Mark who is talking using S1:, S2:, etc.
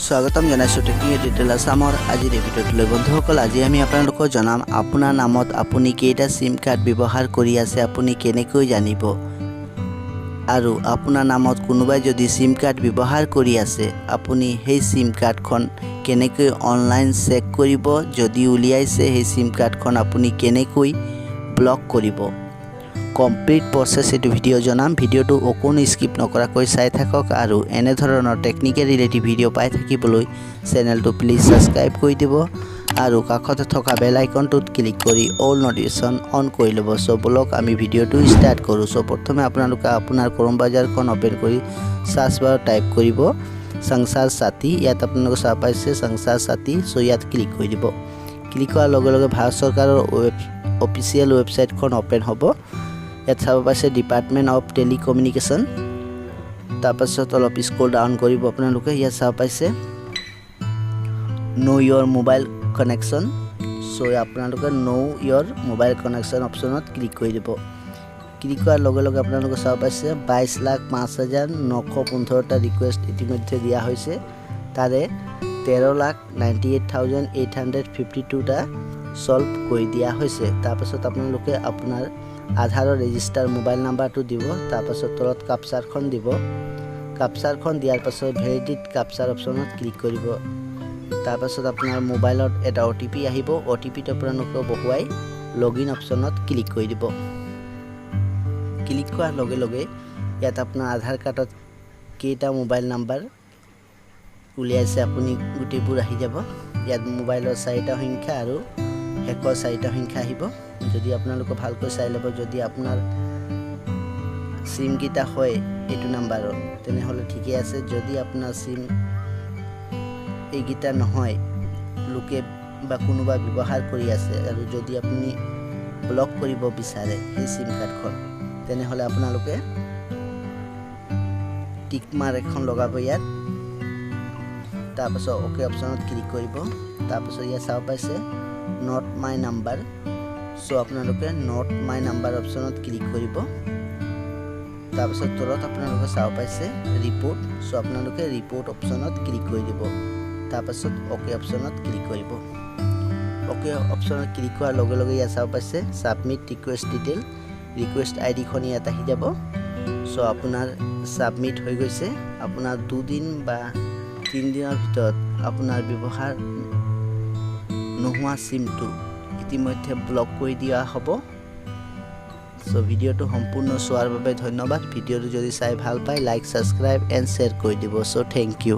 S1: স্বাগতম জানাইছো technique detail আসামৰ আজিৰ এই ভিডিঅ'টোলৈ বন্ধুসকল আজি আমি আপোনালোকক জনাম আপোনাৰ নামত আপুনি কেইটা সিম কাৰ্ড ব্যৱহাৰ কৰি আছে আপুনি কেনেকৈ জানিব আৰু আপোনাৰ নামত কোনোবাই যদি সিম কাৰ্ড ব্যৱহাৰ কৰি আছে আপুনি সেই সিম কাৰ্ডখন কেনেকৈ অনলাইন চেক কৰিব যদি উলিয়াইছে সেই সিম কাৰ্ডখন আপুনি কেনেকৈ ব্লক কৰিব কমপ্লিট প্ৰসেস এটো ভিডিও জনাম ভিডিওটো অকোন স্কিপ নকৰাকৈ চাই থাকক আৰু এনে ধৰণৰ টেকনিক্যাল ৰিলেটিভ ভিডিও পাই থাকিবলৈ চেনেলটো প্লিজ সাবস্ক্ৰাইব কৰি দিব আৰু কাষতে থকা বেল আইকনটোত ক্লিক কৰি অল নোটিফিকেশন অন কৰি ল'ব সো ব্লক আমি ভিডিওটো স্টাৰ্ট কৰো সো প্ৰথমে আপোনালোকে আপোনাৰ ক্ৰোম ব্ৰাউজাৰখন ওপেন কৰি সাৰ্চ বাৰ টাইপ কৰিব সংসাৰ সাথী ইয়াত আপোনালোকে চাই পাইছে সংসাৰ সাথী সো ইয়াত ক্লিক কৰি দিব ক্লিক কৰাৰ লগে লগে ভাৰত চৰকাৰৰ অফিচিয়েল ৱেবছাইটখন ওপেন হ'ব ইয়াত চাব পাইছে ডিপাৰ্টমেন্ট অফ টেলিকমিউনিকেশন তাৰপাছত অলপ স্ক্ৰল ডাউন কৰিব আপোনালোকে ইয়াত চাব পাইছে নো ইয়োৰ মোবাইল কানেকশন সো আপোনালোকে নো ইয়োৰ মোবাইল কানেকশন অপচনত ক্লিক কৰি দিব ক্লিক কৰাৰ লগে লগে আপোনালোকে চাব পাইছে 22,05,915টা ৰিকুৱেষ্ট ইতিমধ্যে দিয়া হৈছে তাৰে 13,98,852টা সলভ কৰি দিয়া হৈছে তাৰপাছত আপোনালোকে আপোনাৰ আধাৰৰ ৰেজিষ্টাৰ মোবাইল নাম্বাৰটো দিব তাৰপাছত তলত ক্যাপচাৰখন দিব ক্যাপচাৰখন দিয়াৰ পাছত ভেলিডেট ক্যাপচাৰ অপচনত ক্লিক কৰিব তাৰপাছত আপোনাৰ মোবাইলত এটা ওটিপি আহিব ওটিপিটো আপোনালোকে বহুৱাই লগইন অপচনত ক্লিক কৰি দিব ক্লিক কৰাৰ লগে লগে ইয়াত আপোনাৰ আধাৰ কাৰ্ডত কেইটা মোবাইল নাম্বাৰ উলিয়াইছে আপুনি গুটেবোৰ আহি যাব ইয়াত মোবাইলৰ 4টা সংখ্যা আৰু হেকৰ 4টা সংখ্যা আহিব যদি আপোনালোকে ভালকৈ চাই লব যদি আপোনাৰ সিম কিটা হয় এটো নাম্বাৰৰ তেনেহলে ঠিকই আছে যদি আপোনাৰ সিম এই কিটা নহয় লোকে বা কোনোবা ব্যৱহাৰ কৰি আছে আৰু যদি আপুনি ব্লক কৰিব বিচাৰে এই সিম কাৰ্ডখন তেনেহলে আপোনালোকে টিক মাৰ এখন লগাব ইয়াত তাৰপাছত ওকে অপচনত ক্লিক কৰিব তাৰপাছত ইয়াত চাব পাইছে নট মাই নাম্বাৰ সো আপোনালোকে নট মাই নাম্বাৰ অপচনত ক্লিক কৰিব তাৰপাছত তলত আপোনালোকে চাব পাইছে ৰিপোৰ্ট সো আপোনালোকে ৰিপোৰ্ট অপচনত ক্লিক কৰি দিব তাৰপাছত ওকে অপচনত ক্লিক কৰিব ওকে অপচনত ক্লিক কৰাৰ লগে লগে ইয়াত চাব পাইছে submit request detail request ID খন ইয়াত আহি যাব সো আপোনাৰ সাবমিট হৈ গৈছে আপোনাৰ 2 দিন বা 3 দিনৰ ভিতৰত আপোনাৰ ব্যৱহাৰ নোহোৱা সিমটো ইতিমধ্যে ব্লক কৰি দিয়া হ'ব সো ভিডিওটো সম্পূৰ্ণ চোৱাৰ বাবে ধন্যবাদ ভিডিওটো যদি চাই ভাল পায় লাইক সাবস্ক্ৰাইব এণ্ড শেয়াৰ কৰি দিব সো থ্যাংক ইউ